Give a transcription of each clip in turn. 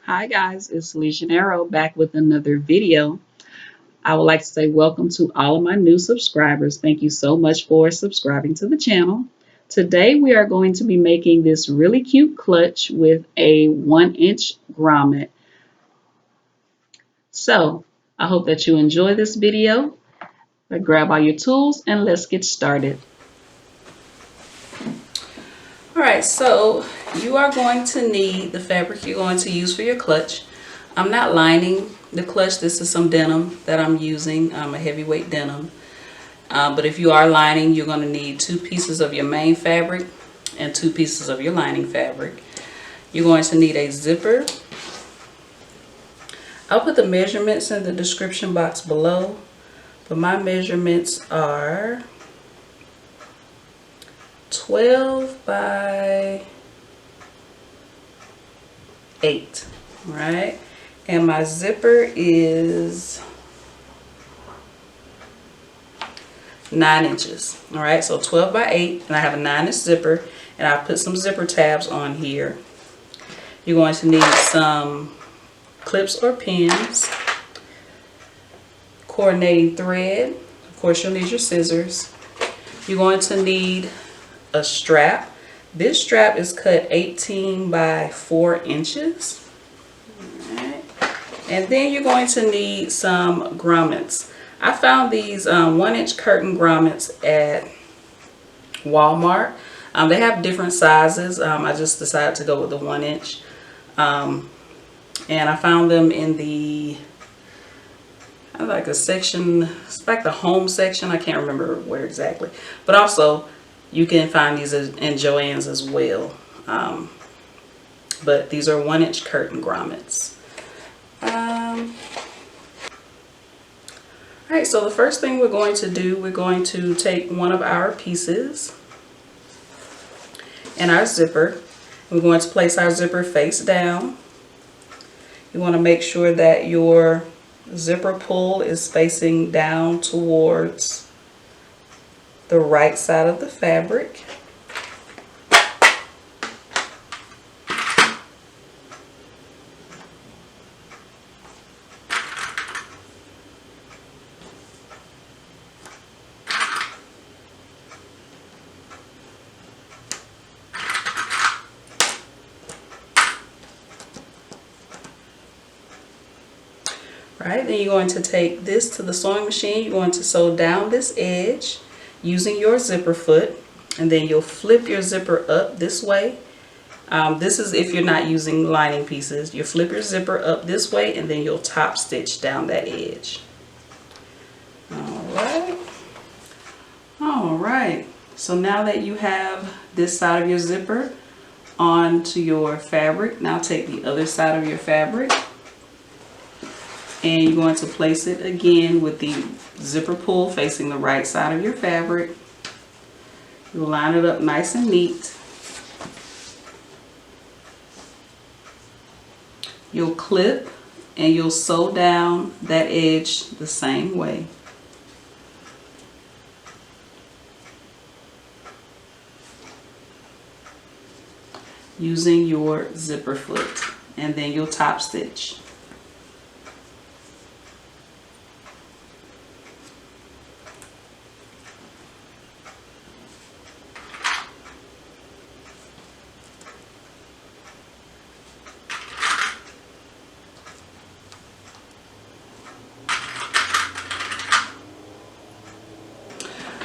Hi guys, it's Legionero back with another video. I would like to say welcome to all of my new subscribers. Thank you so much for subscribing to the channel. Today we are going to be making this really cute clutch with a 1-inch grommet. So I hope that you enjoy this video. Grab all your tools and let's get started. Alright, so you are going to need the fabric you're going to use for your clutch. I'm not lining the clutch. This is some denim that I'm using, a heavyweight denim. But if you are lining, you're going to need 2 pieces of your main fabric and 2 pieces of your lining fabric. You're going to need a zipper. I'll put the measurements in the description box below, but my measurements are 12 by 8, right? And my zipper is 9 inches. All right, so 12 by 8, and I have a 9-inch zipper, and I'll put some zipper tabs on here. You're going to need some clips or pins, coordinating thread. Of course, you'll need your scissors. You're going to need a strap. This strap is cut 18 by 4 inches. All right. And then you're going to need some grommets. I found these 1-inch curtain grommets at Walmart. They have different sizes. I just decided to go with the 1-inch. And I found them in the like a section, it's like the home section. I can't remember where exactly. But also, you can find these in Joann's as well. But these are 1-inch curtain grommets. Alright, so the first thing we're going to do, we're going to take one of our pieces and our zipper. We're going to place our zipper face down. You want to make sure that your zipper pull is facing down towards the right side of the fabric. Right, then you're going to take this to the sewing machine. You're going to sew down this edge using your zipper foot, and then you'll flip your zipper up this way. This is if you're not using lining pieces. You flip your zipper up this way, and then you'll top stitch down that edge. All right. So now that you have this side of your zipper onto your fabric, now take the other side of your fabric, and you're going to place it again with the zipper pull facing the right side of your fabric. You'll line it up nice and neat. You'll clip and you'll sew down that edge the same way. Using your zipper foot, and then you'll top stitch.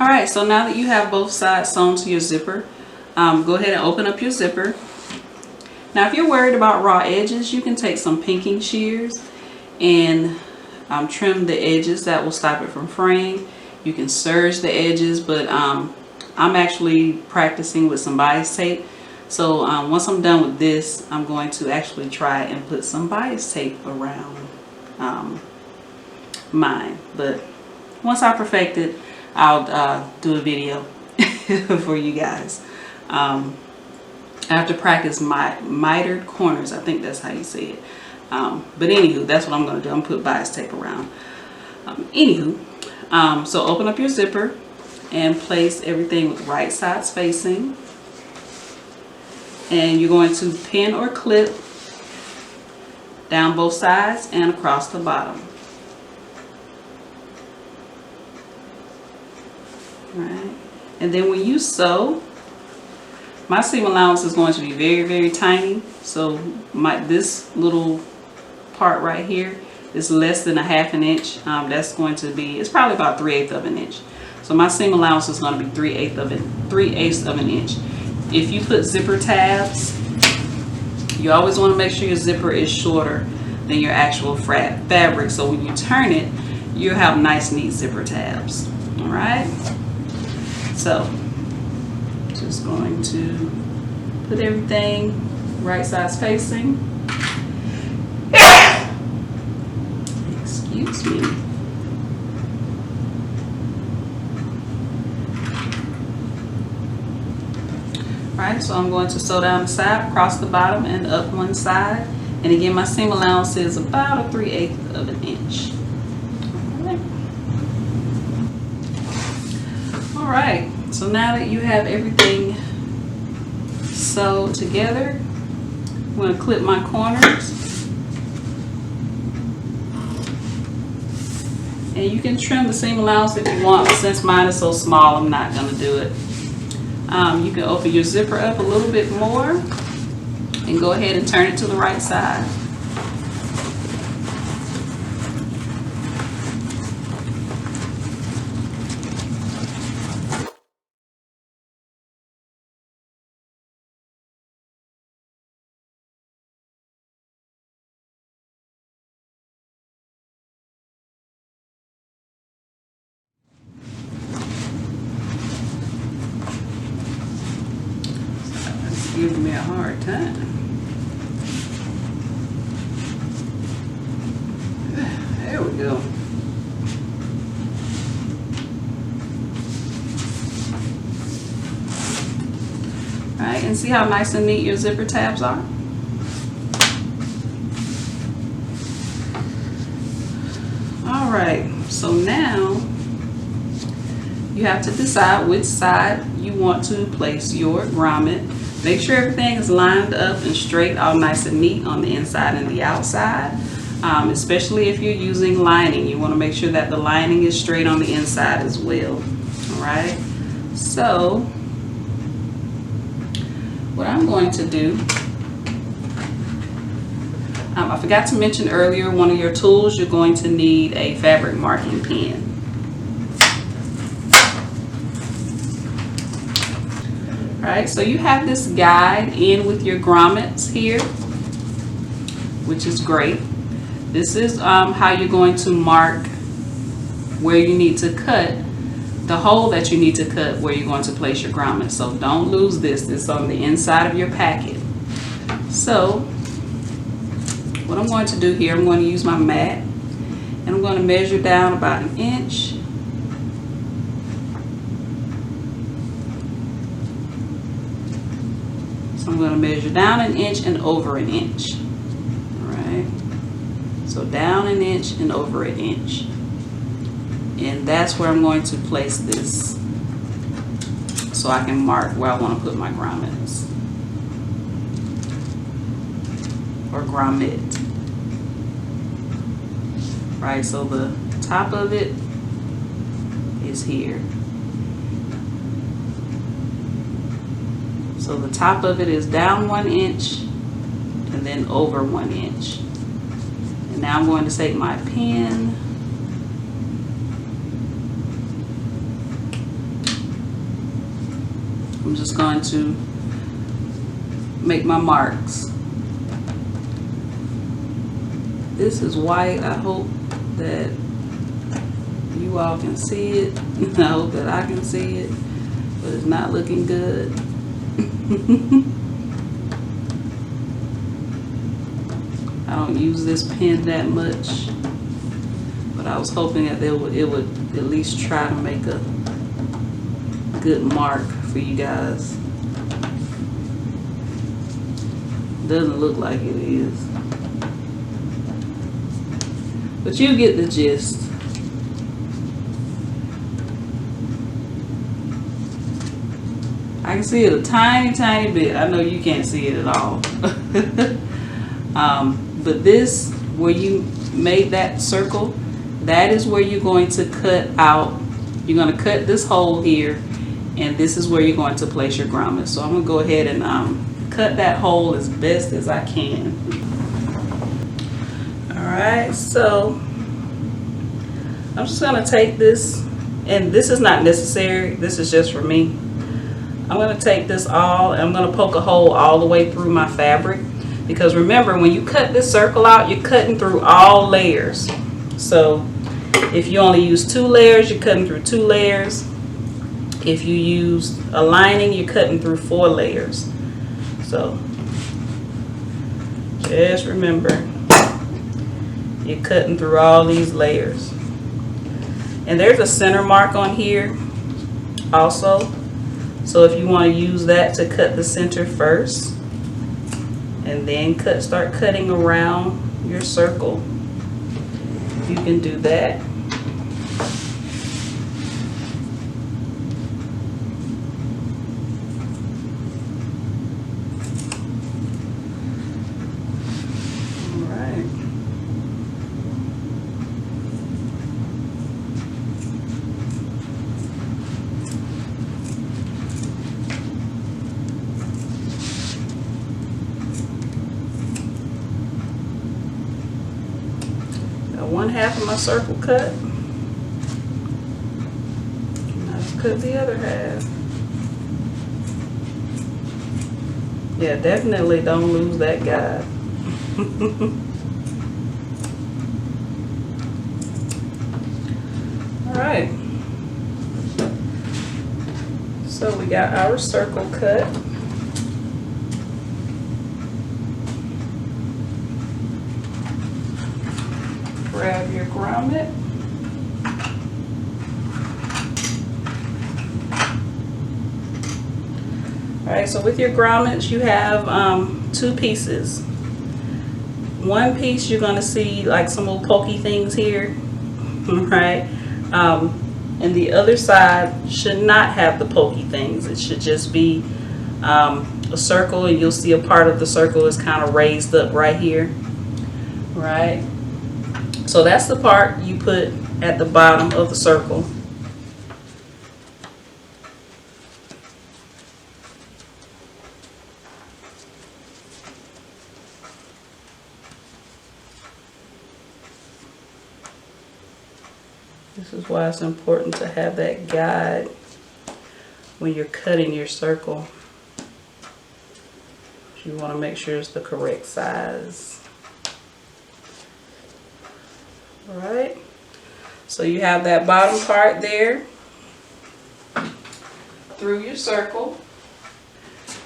Alright, so now that you have both sides sewn to your zipper, go ahead and open up your zipper. Now if you're worried about raw edges, you can take some pinking shears and trim the edges. That will stop it from fraying. You can serge the edges, but I'm actually practicing with some bias tape. So once I'm done with this, I'm going to actually try and put some bias tape around mine. But once I perfect it, I'll do a video for you guys. I have to practice my mitered corners. I think that's how you say it. But anywho, that's what I'm going to do. I'm going to put bias tape around. So open up your zipper and place everything with right sides facing. And you're going to pin or clip down both sides and across the bottom. Right, and then when you sew, my seam allowance is going to be very, very tiny. So this little part right here is less than a half an inch. That's going to be, it's probably about 3/8 of an inch. So my seam allowance is going to be 3/8 of an inch. If you put zipper tabs, you always want to make sure your zipper is shorter than your actual fabric. So when you turn it, you'll have nice, neat zipper tabs. All right. So just going to put everything right sides facing. Excuse me. Right, so I'm going to sew down the side, across the bottom, and up one side. And again, my seam allowance is about a 3/8 of an inch. All right, so now that you have everything sewed together, I'm going to clip my corners. And you can trim the seam allowance if you want, but since mine is so small, I'm not going to do it. You can open your zipper up a little bit more and go ahead and turn it to the right side. It's giving me a hard time. There we go. All right, and see how nice and neat your zipper tabs are? All right, so now you have to decide which side you want to place your grommet. Make sure everything is lined up and straight, all nice and neat on the inside and the outside. Especially if you're using lining, you want to make sure that the lining is straight on the inside as well. All right, so what I'm going to do, I forgot to mention earlier, one of your tools, you're going to need a fabric marking pen. All right, so you have this guide in with your grommets here, which is great. This is how you're going to mark where you need to cut, the hole that you need to cut where you're going to place your grommet. So don't lose this. This is on the inside of your packet. So what I'm going to do here, I'm going to use my mat and I'm going to measure down about 1 inch. So I'm going to measure down 1 inch and over 1 inch. All right. So down 1 inch and over 1 inch. And that's where I'm going to place this so I can mark where I want to put my grommets. Or grommet. Right, so the top of it is here. So the top of it is down 1 inch and then over 1 inch. And now I'm going to take my pen I'm just going to make my marks. This is white. I hope that you all can see it. I hope that I can see it, but it's not looking good. I don't use this pen that much, but I was hoping that it would at least try to make a good mark for you guys. Doesn't look like it is, but you get the gist. I can see it a tiny bit. I know you can't see it at all. But this, where you made that circle, that is where you're going to cut out. You're going to cut this hole here, and this is where you're going to place your grommet. So I'm going to go ahead and cut that hole as best as I can. Alright, so I'm just going to take this, and this is not necessary, this is just for me. I'm going to take this all, and I'm going to poke a hole all the way through my fabric, because remember, when you cut this circle out, you're cutting through all layers. So if you only use 2 layers, you're cutting through 2 layers. If you use a lining, you're cutting through 4 layers. So just remember, you're cutting through all these layers. And there's a center mark on here also. So if you want to use that to cut the center first, and then start cutting around your circle, you can do that. One half of my circle cut. Let's cut the other half. Yeah, definitely don't lose that guide. Alright. So we got our circle cut. Grab your grommet. Alright, so with your grommets you have 2 pieces. One piece you're going to see like some little pokey things here, right? And the other side should not have the pokey things. It should just be a circle, and you'll see a part of the circle is kind of raised up right here, right? So that's the part you put at the bottom of the circle. This is why it's important to have that guide when you're cutting your circle. You want to make sure it's the correct size. Alright, so you have that bottom part there through your circle.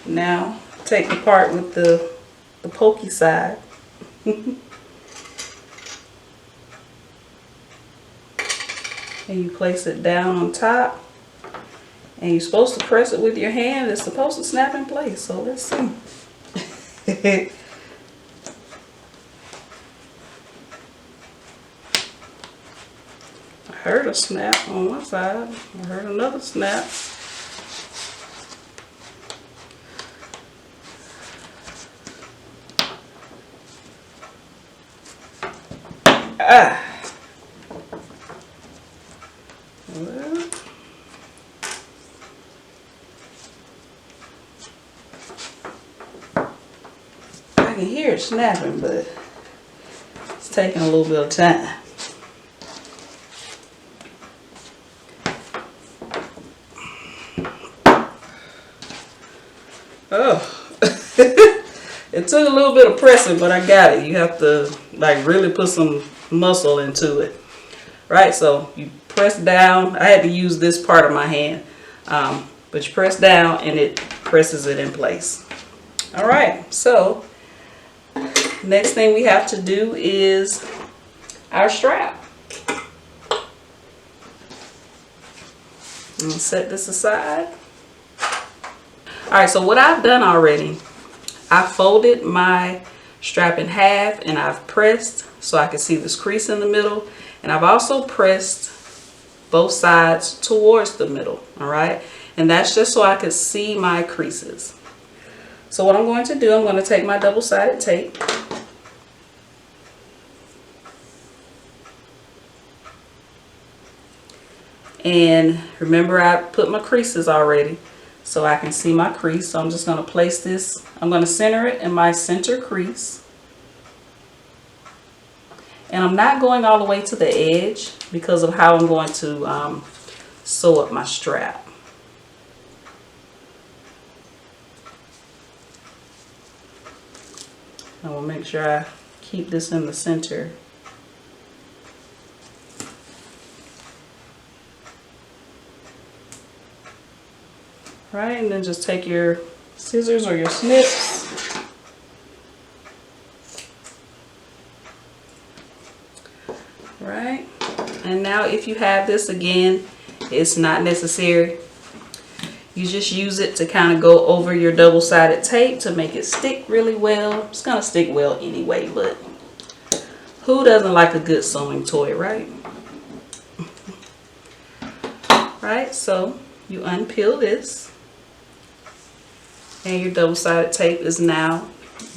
Now take the part with the pokey side. And you place it down on top, and you're supposed to press it with your hand. It's supposed to snap in place, so let's see. I heard a snap on one side. I heard another snap. Ah. Well, I can hear it snapping, but it's taking a little bit of time. Oh, it took a little bit of pressing, but I got it. You have to like really put some muscle into it, right? So you press down. I had to use this part of my hand, but you press down and it presses it in place. All right, so next thing we have to do is our strap. I'm gonna set this aside. All right, so what I've done already, I folded my strap in half and I've pressed so I can see this crease in the middle, and I've also pressed both sides towards the middle. All right, and that's just so I could see my creases. So what I'm going to do, I'm going to take my double-sided tape, And remember, I put my creases already so I can see my crease. So I'm just going to place this, I'm going to center it in my center crease. And I'm not going all the way to the edge because of how I'm going to sew up my strap. I will make sure I keep this in the center. Right, and then just take your scissors or your snips. Right, and now if you have this, again, it's not necessary. You just use it to kind of go over your double-sided tape to make it stick really well. It's gonna stick well anyway, but who doesn't like a good sewing toy, right? Right, so you unpeel this and your double-sided tape is now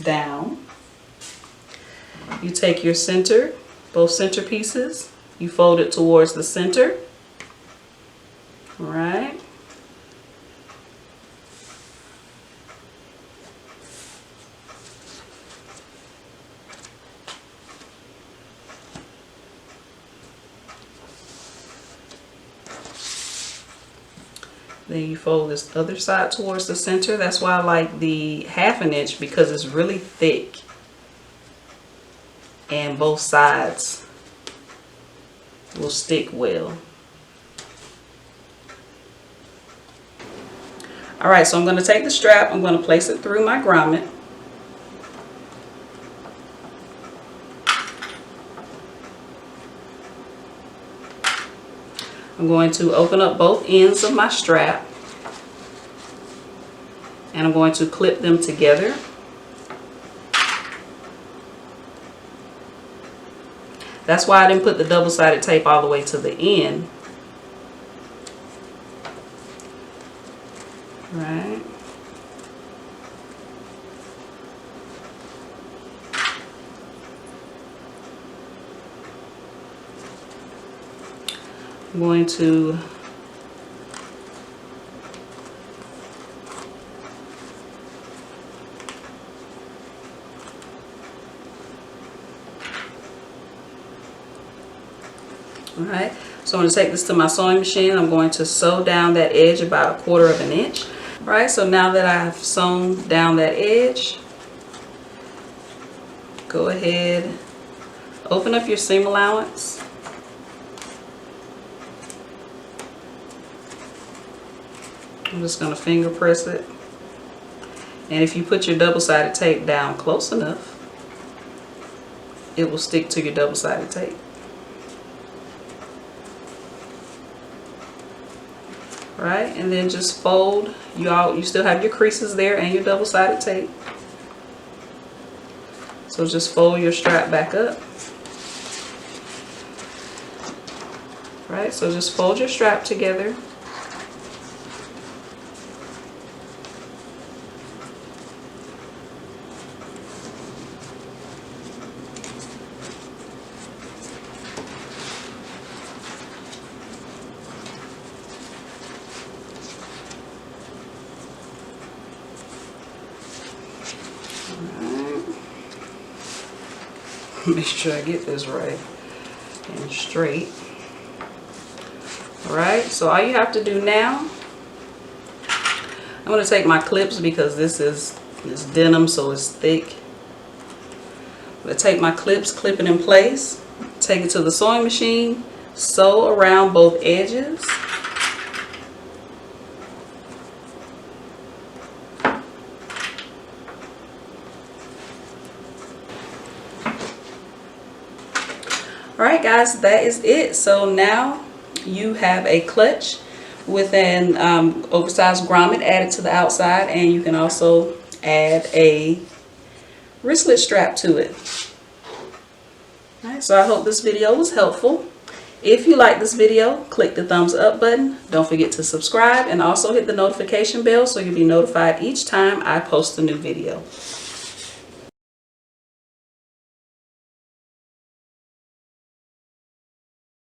down. You take your center, both center pieces, you fold it towards the center. Right. Then you fold this other side towards the center. That's why I like the 1/2 inch, because it's really thick and both sides will stick well. All right, so I'm going to take the strap, I'm going to place it through my grommet. I'm going to open up both ends of my strap and I'm going to clip them together. That's why I didn't put the double-sided tape all the way to the end. Right. I'm going to Alright, so I'm going to take this to my sewing machine. I'm going to sew down that edge about 1/4 inch. Alright, so now that I've sewn down that edge, go ahead, open up your seam allowance. I'm just going to finger press it. And if you put your double-sided tape down close enough, it will stick to your double-sided tape. Right, and then just fold. You still have your creases there and your double-sided tape. So just fold your strap back up. Right, so just fold your strap together. Make sure I get this right and straight. Alright, so all you have to do now, I'm going to take my clips because this is denim, so it's thick. I'm going to take my clips, clip it in place, take it to the sewing machine, sew around both edges. Alright guys, that is it. So now you have a clutch with an oversized grommet added to the outside, and you can also add a wristlet strap to it. Alright, so I hope this video was helpful. If you like this video, click the thumbs up button. Don't forget to subscribe and also hit the notification bell so you'll be notified each time I post a new video.